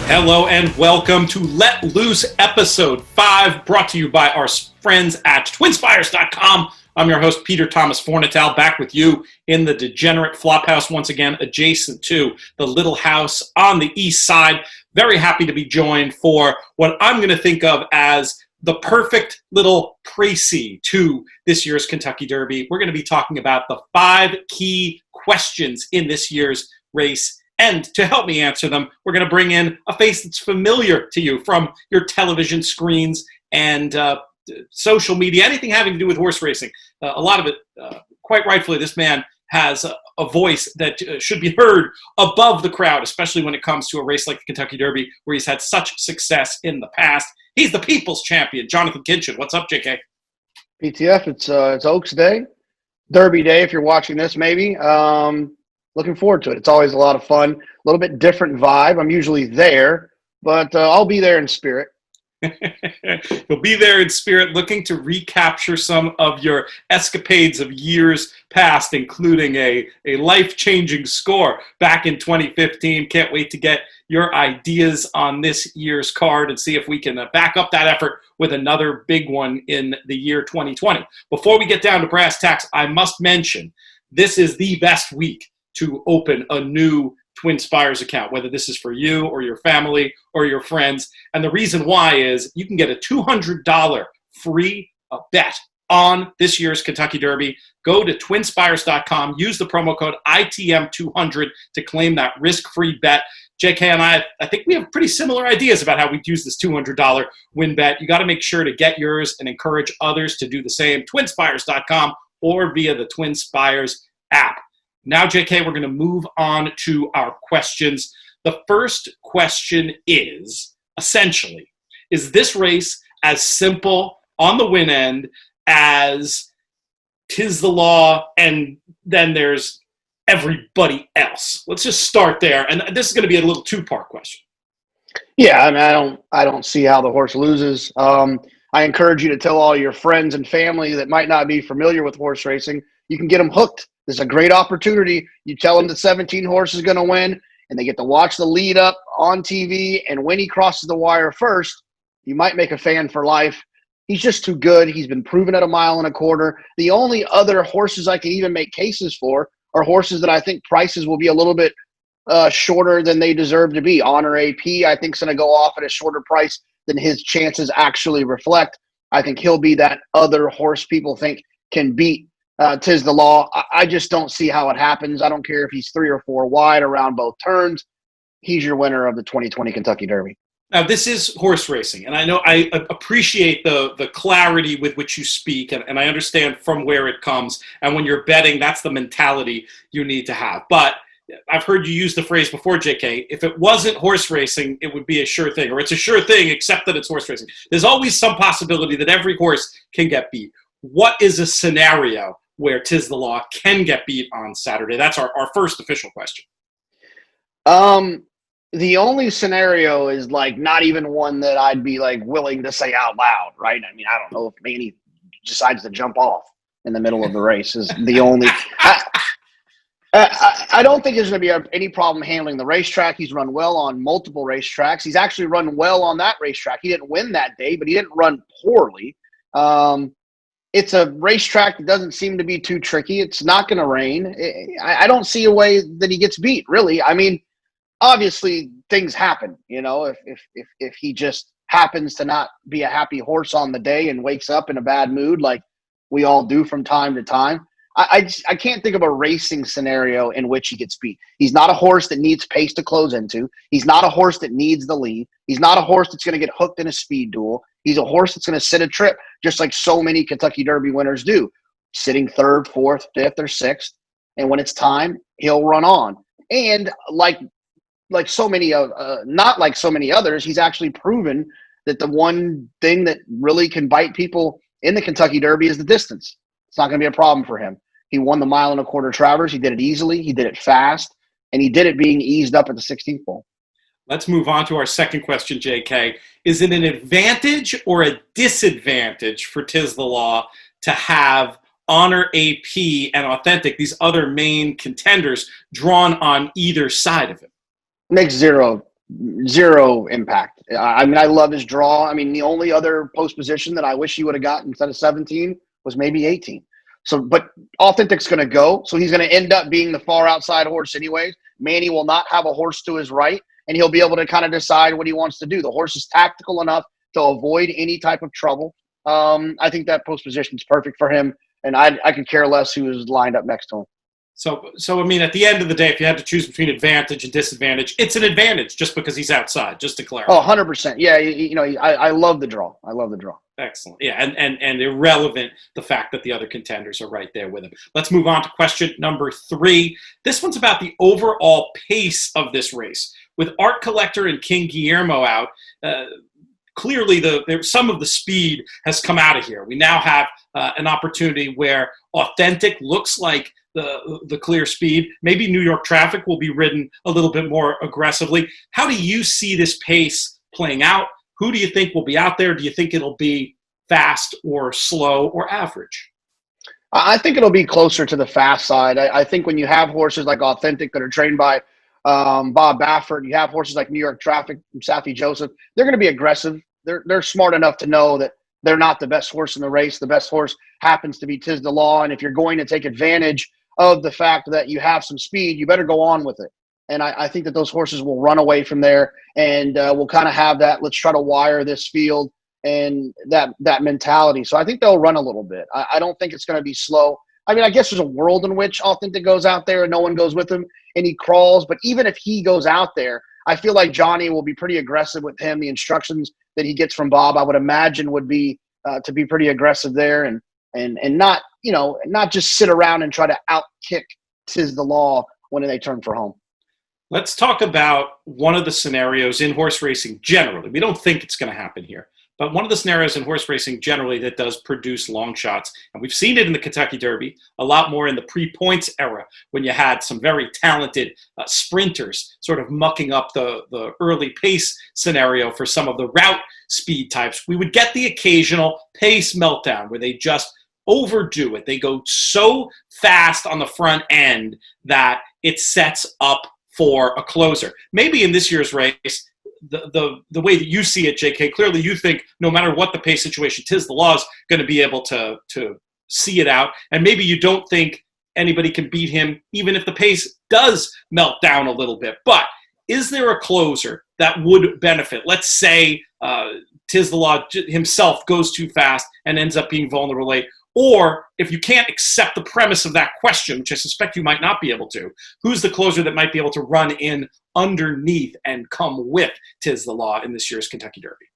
Hello and welcome to Let Loose episode 5, brought to you by our friends at twinspires.com. I'm your host, Peter Thomas Fornatale, back with you in the degenerate flophouse once again, adjacent to the little house on the east side. Very happy to be joined for what I'm going to think of as the perfect little précis to this year's Kentucky Derby. We're going to be talking about the 5 key questions in this year's race. And to help me answer them, we're going to bring in a face that's familiar to you from your television screens and social media, anything having to do with horse racing. A lot of it, quite rightfully, this man has a voice that should be heard above the crowd, especially when it comes to a race like the Kentucky Derby, where he's had such success in the past. He's the people's champion, Jonathon Kinchen. What's up, JK? PTF, it's Oaks Day, Derby Day if you're watching this maybe. Looking forward to it. It's always a lot of fun. A little bit different vibe. I'm usually there, but I'll be there in spirit. You'll be there in spirit, looking to recapture some of your escapades of years past, including a life-changing score back in 2015. Can't wait to get your ideas on this year's card and see if we can back up that effort with another big one in the year 2020. Before we get down to brass tacks, I must mention this is the best week to open a new TwinSpires account, whether this is for you or your family or your friends. And the reason why is you can get a $200 free bet on this year's Kentucky Derby. Go to twinspires.com, use the promo code ITM200 to claim that risk-free bet. JK and I think we have pretty similar ideas about how we'd use this $200 win bet. You got to make sure to get yours and encourage others to do the same. Twinspires.com or via the TwinSpires app. Now, JK, we're going to move on to our questions. The first question is, essentially, is this race as simple on the win end as Tis the Law and then there's everybody else? Let's just start there. And this is going to be a little two-part question. Yeah, I mean, I don't see how the horse loses. I encourage you to tell all your friends and family that might not be familiar with horse racing, you can get them hooked. This is a great opportunity. You tell them the 17 horse is going to win, and they get to watch the lead up on TV. And when he crosses the wire first, you might make a fan for life. He's just too good. He's been proven at 1.25 miles. The only other horses I can even make cases for are horses that I think prices will be a little bit shorter than they deserve to be. Honor AP, I think, is going to go off at a shorter price than his chances actually reflect. I think he'll be that other horse people think can beat Tis the Law. I just don't see how it happens. I don't care if he's 3 or 4 wide around both turns. He's your winner of the 2020 Kentucky Derby. Now, this is horse racing, and I know I appreciate the clarity with which you speak, and I understand from where it comes. And when you're betting, that's the mentality you need to have. But I've heard you use the phrase before, JK, if it wasn't horse racing, it would be a sure thing, or it's a sure thing except that it's horse racing. There's always some possibility that every horse can get beat. What is a scenario where Tis the Law can get beat on Saturday? That's our first official question. The only scenario is like not even one that I'd be like willing to say out loud, right? I mean, I don't know if Manny decides to jump off in the middle of the race is the only. I don't think there's going to be any problem handling the racetrack. He's run well on multiple racetracks. He's actually run well on that racetrack. He didn't win that day, but he didn't run poorly. It's a racetrack that doesn't seem to be too tricky. It's not going to rain. I don't see a way that he gets beat, really. I mean, obviously things happen, you know, if he just happens to not be a happy horse on the day and wakes up in a bad mood like we all do from time to time. I can't think of a racing scenario in which he gets beat. He's not a horse that needs pace to close into. He's not a horse that needs the lead. He's not a horse that's going to get hooked in a speed duel. He's a horse that's going to sit a trip, just like so many Kentucky Derby winners do, sitting 3rd, 4th, 5th, or 6th. And when it's time, he'll run on. And like so many not like so many others, he's actually proven that the one thing that really can bite people in the Kentucky Derby is the distance. It's not going to be a problem for him. He won the 1.25 mile Travers. He did it easily. He did it fast. And he did it being eased up at the 16th hole. Let's move on to our second question, JK. Is it an advantage or a disadvantage for Tis the Law to have Honor AP and Authentic, these other main contenders, drawn on either side of it? Makes zero Zero impact. I mean, I love his draw. I mean, the only other post position that I wish he would have gotten instead of 17 was maybe 18. So, but Authentic's going to go. So he's going to end up being the far outside horse anyways. Manny will not have a horse to his right, and he'll be able to kind of decide what he wants to do. The horse is tactical enough to avoid any type of trouble. I think that post position is perfect for him, and I could care less who is lined up next to him. So I mean, at the end of the day, if you had to choose between advantage and disadvantage, it's an advantage just because he's outside, just to clarify. Oh, 100%. Yeah, you know, I love the draw. I love the draw. Excellent. Yeah, and irrelevant the fact that the other contenders are right there with him. Let's move on to question number 3. This one's about the overall pace of this race. With Art Collector and King Guillermo out, clearly some of the speed has come out of here. We now have an opportunity where Authentic looks like the clear speed. Maybe New York Traffic will be ridden a little bit more aggressively. How do you see this pace playing out? Who do you think will be out there? Do you think it'll be fast or slow or average? I think it'll be closer to the fast side. I think when you have horses like Authentic that are trained by Bob Baffert, you have horses like New York Traffic from Safi Joseph, they're going to be aggressive. They're smart enough to know that they're not the best horse in the race. The best horse happens to be Tiz the Law. And if you're going to take advantage of the fact that you have some speed, you better go on with it. And I think that those horses will run away from there, and we'll kind of have that, let's try to wire this field and that mentality. So I think they'll run a little bit. I don't think it's going to be slow. I mean, I guess there's a world in which Authentic goes out there and no one goes with him and he crawls. But even if he goes out there, I feel like Johnny will be pretty aggressive with him. The instructions that he gets from Bob, I would imagine, would be to be pretty aggressive there and not, you know, not just sit around and try to outkick Tiz the Law when they turn for home. Let's talk about one of the scenarios in horse racing generally. We don't think it's going to happen here, but one of the scenarios in horse racing generally that does produce long shots, and we've seen it in the Kentucky Derby, a lot more in the pre-points era when you had some very talented sprinters sort of mucking up the early pace scenario for some of the route speed types. We would get the occasional pace meltdown where they just overdo it. They go so fast on the front end that it sets up for a closer. Maybe in this year's race, the way that you see it, JK, clearly you think no matter what the pace situation, Tiz the Law is going to be able to see it out. And maybe you don't think anybody can beat him even if the pace does melt down a little bit. But is there a closer that would benefit? Let's say Tiz the Law himself goes too fast and ends up being vulnerable late. Or if you can't accept the premise of that question, which I suspect you might not be able to, who's the closer that might be able to run in underneath and come with Tiz the Law in this year's Kentucky Derby?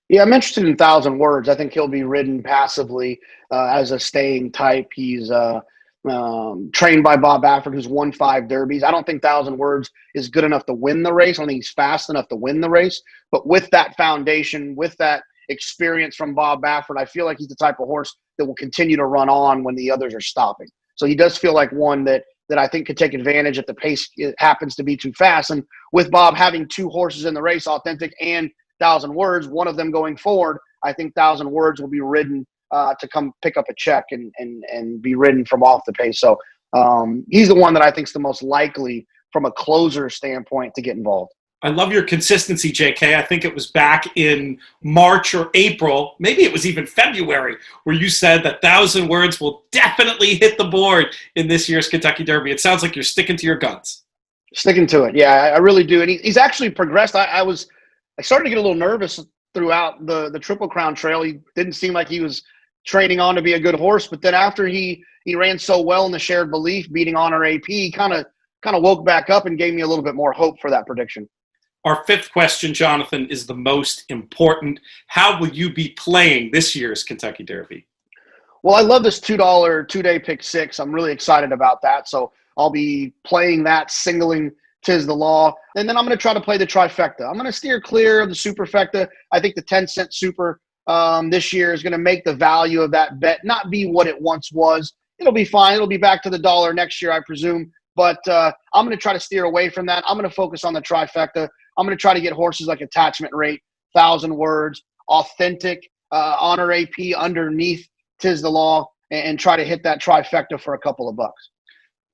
Yeah, I'm interested in 1,000 Words. I think he'll be ridden passively as a staying type. He's trained by Bob Baffert, who's won 5 derbies. I don't think 1,000 Words is good enough to win the race. I don't think he's fast enough to win the race. But with that foundation, with that experience from Bob Baffert, I feel like he's the type of horse that will continue to run on when the others are stopping. So he does feel like one that I think could take advantage if the pace happens to be too fast. And with Bob having 2 horses in the race, Authentic and 1,000 Words, one of them going forward, I think 1,000 Words will be ridden to come pick up a check and be ridden from off the pace. So he's the one that I think is the most likely from a closer standpoint to get involved. I love your consistency, JK. I think it was back in March or April, maybe it was even February, where you said that 1,000 Words will definitely hit the board in this year's Kentucky Derby. It sounds like you're sticking to your guns. Sticking to it. Yeah, I really do. And he's actually progressed. I started to get a little nervous throughout the Triple Crown Trail. He didn't seem like he was training on to be a good horse. But then after he ran so well in the Shared Belief, beating Honor AP, he kind of woke back up and gave me a little bit more hope for that prediction. Our 5th question, Jonathan, is the most important. How will you be playing this year's Kentucky Derby? Well, I love this $2 2-day pick 6. I'm really excited about that. So I'll be playing that, singling Tiz the Law. And then I'm going to try to play the trifecta. I'm going to steer clear of the superfecta. I think the 10-cent super this year is going to make the value of that bet not be what it once was. It'll be fine. It'll be back to the dollar next year, I presume. But I'm going to try to steer away from that. I'm going to focus on the trifecta. I'm going to try to get horses like Attachment Rate, 1,000 Words, Authentic, Honor AP underneath Tiz the Law, and try to hit that trifecta for a couple of bucks.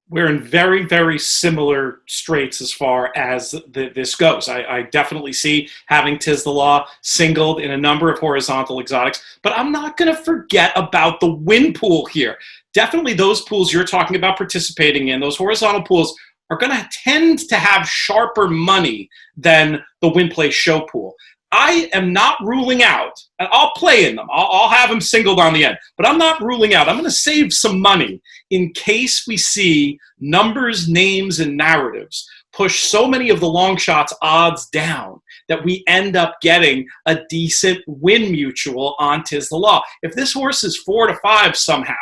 we're in very, very similar straits as far as this goes. I definitely see having Tiz the Law singled in a number of horizontal exotics, but I'm not going to forget about the win pool here. Definitely those pools you're talking about participating in, those horizontal pools, are going to tend to have sharper money than the win play show pool. I am not ruling out, and I'll play in them. I'll have them singled on the end, but I'm not ruling out. I'm going to save some money in case we see numbers, names, and narratives push so many of the long shots odds down that we end up getting a decent win mutual on Tiz the Law. If this horse is 4 to 5 somehow,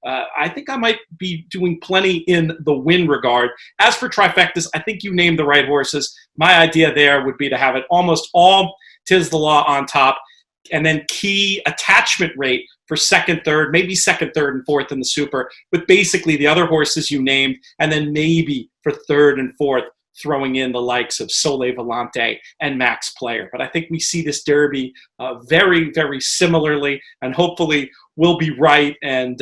I think I might be doing plenty in the win regard. As for trifectas, I think you named the right horses. My idea there would be to have it almost all Tiz the Law on top, and then key attachment rate for second, third, maybe second, third, and fourth in the super, with basically the other horses you named, and then maybe for third and fourth, throwing in the likes of Sole Volante and Max Player. But I think we see this Derby very, very similarly, and hopefully we'll be right. And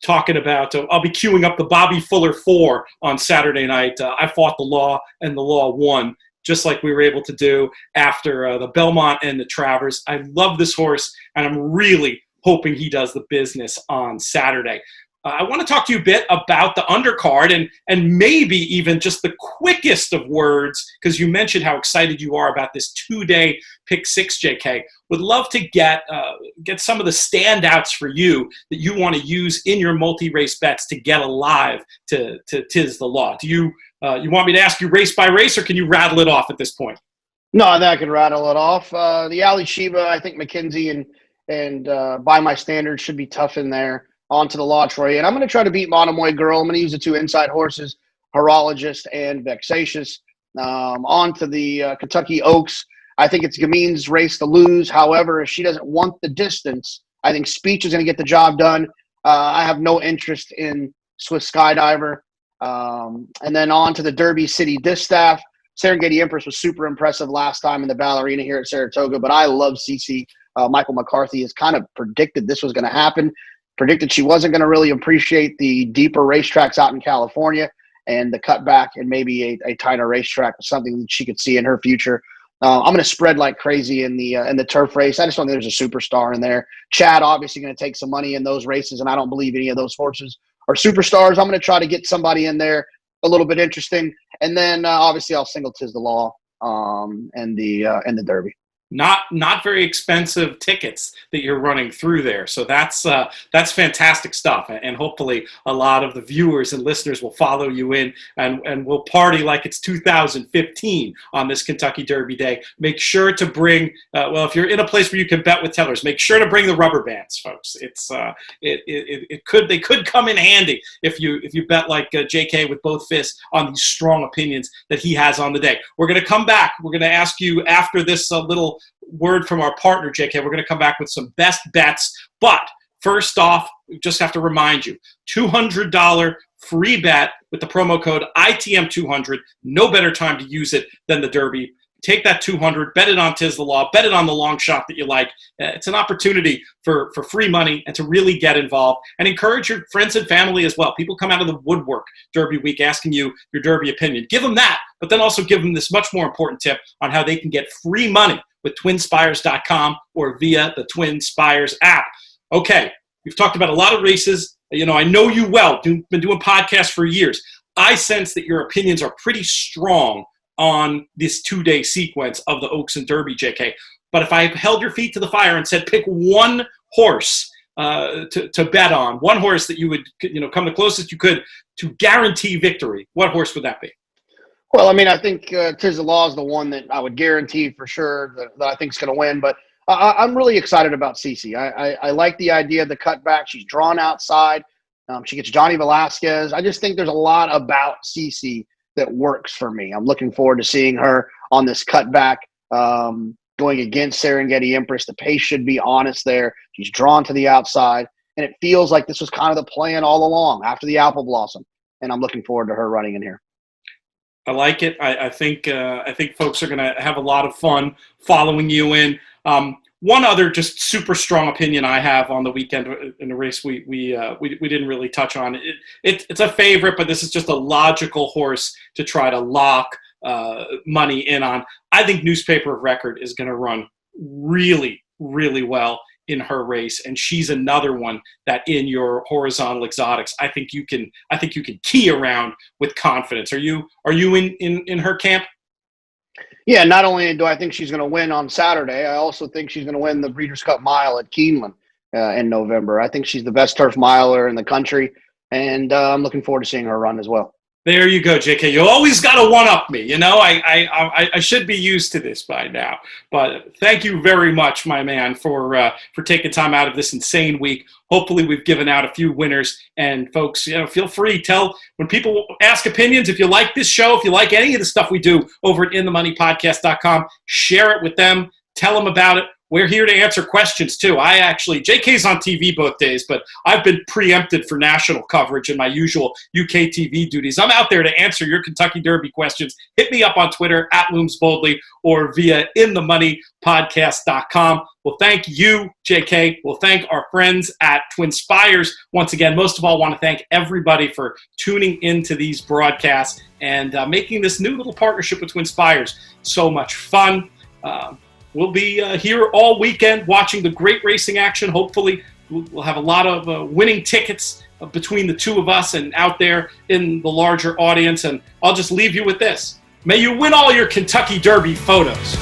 talking about, I'll be queuing up the Bobby Fuller 4 on Saturday night. I fought the Law, and the Law won, just like we were able to do after the Belmont and the Travers. I love this horse, and I'm really hoping he does the business on Saturday. I want to talk to you a bit about the undercard and maybe even just the quickest of words, because you mentioned how excited you are about this 2-day pick 6, JK. Would love to get some of the standouts for you that you want to use in your multi-race bets to get alive to Tiz the Law. Do you want me to ask you race by race, or can you rattle it off at this point? No, I think I can rattle it off. The Ali Sheba, I think McKenzie and by my standards should be tough in there. Onto the Law Troy. And I'm going to try to beat Monomoy Girl. I'm going to use the 2 inside horses, Horologist and Vexatious. On to the Kentucky Oaks. I think it's Gamin's race to lose. However, if she doesn't want the distance, I think Speech is going to get the job done. I have no interest in Swiss Skydiver. And then on to the Derby City Distaff. Serengeti Empress was super impressive last time in the Ballerina here at Saratoga, but I love CC. Michael McCarthy has kind of predicted this was going to happen. Predicted she wasn't going to really appreciate the deeper racetracks out in California, and the cutback and maybe a tighter racetrack was something that she could see in her future. I'm going to spread like crazy in the turf race. I just don't think there's a superstar in there. Chad obviously going to take some money in those races, and I don't believe any of those horses are superstars. I'm going to try to get somebody in there a little bit interesting, and then obviously I'll single Tiz the Law and the Derby. Not very expensive tickets that you're running through there. So that's fantastic stuff. And hopefully a lot of the viewers and listeners will follow you in and will party like it's 2015 on this Kentucky Derby day. Make sure to bring, if you're in a place where you can bet with tellers, make sure to bring the rubber bands, folks. They could come in handy if you bet like JK with both fists on these strong opinions that he has on the day. We're going to come back. We're going to ask you after this little word from our partner, JK. We're going to come back with some best bets. But first off, we just have to remind you, $200 free bet with the promo code ITM200. No better time to use it than the Derby. Take that $200, bet it on Tiz the Law, bet it on the long shot that you like. It's an opportunity for free money and to really get involved, and encourage your friends and family as well. People come out of the woodwork Derby week asking you your Derby opinion. Give them that, but then also give them this much more important tip on how they can get free money with twinspires.com or via the Twin Spires app. Okay, we've talked about a lot of races. I know you well, been doing podcasts for years. I sense that your opinions are pretty strong on this 2-day sequence of the Oaks and Derby, JK. But if I held your feet to the fire and said pick one horse to bet on, one horse that you would come the closest you could to guarantee victory, what horse would that be? Well, I mean, I think Tiz the Law is the one that I would guarantee for sure that I think is going to win. But I'm really excited about Cece. I like the idea of the cutback. She's drawn outside. She gets Johnny Velasquez. I just think there's a lot about Cece that works for me. I'm looking forward to seeing her on this cutback going against Serengeti Empress. The pace should be honest there. She's drawn to the outside, and it feels like this was kind of the plan all along after the apple blossom. And I'm looking forward to her running in here. I like it. I think folks are going to have a lot of fun following you in. one other just super strong opinion I have on the weekend in the race we didn't really touch on. It's a favorite, but this is just a logical horse to try to lock money in on. I think Newspaper of Record is going to run really, really well in her race, and she's another one that in your horizontal exotics, I think you can key around with confidence. Are you in her camp? Yeah, not only do I think she's going to win on Saturday, I also think she's going to win the Breeders' Cup Mile at Keeneland in November. I think she's the best turf miler in the country, and I'm looking forward to seeing her run as well. There you go, JK. You always got to one-up me. You know, I should be used to this by now. But thank you very much, my man, for taking time out of this insane week. Hopefully we've given out a few winners. And folks, feel free. Tell when people ask opinions, if you like this show, if you like any of the stuff we do over at InTheMoneyPodcast.com, share it with them. Tell them about it. We're here to answer questions, too. JK's on TV both days, but I've been preempted for national coverage in my usual UK TV duties. I'm out there to answer your Kentucky Derby questions. Hit me up on Twitter, @LoomsBoldly, or via InTheMoneyPodcast.com. Well, thank you, JK. We'll thank our friends at Twinspires. Once again, most of all, I want to thank everybody for tuning into these broadcasts and making this new little partnership with Twinspires so much fun. We'll be here all weekend watching the great racing action. Hopefully, we'll have a lot of winning tickets between the two of us and out there in the larger audience. And I'll just leave you with this. May you win all your Kentucky Derby photos.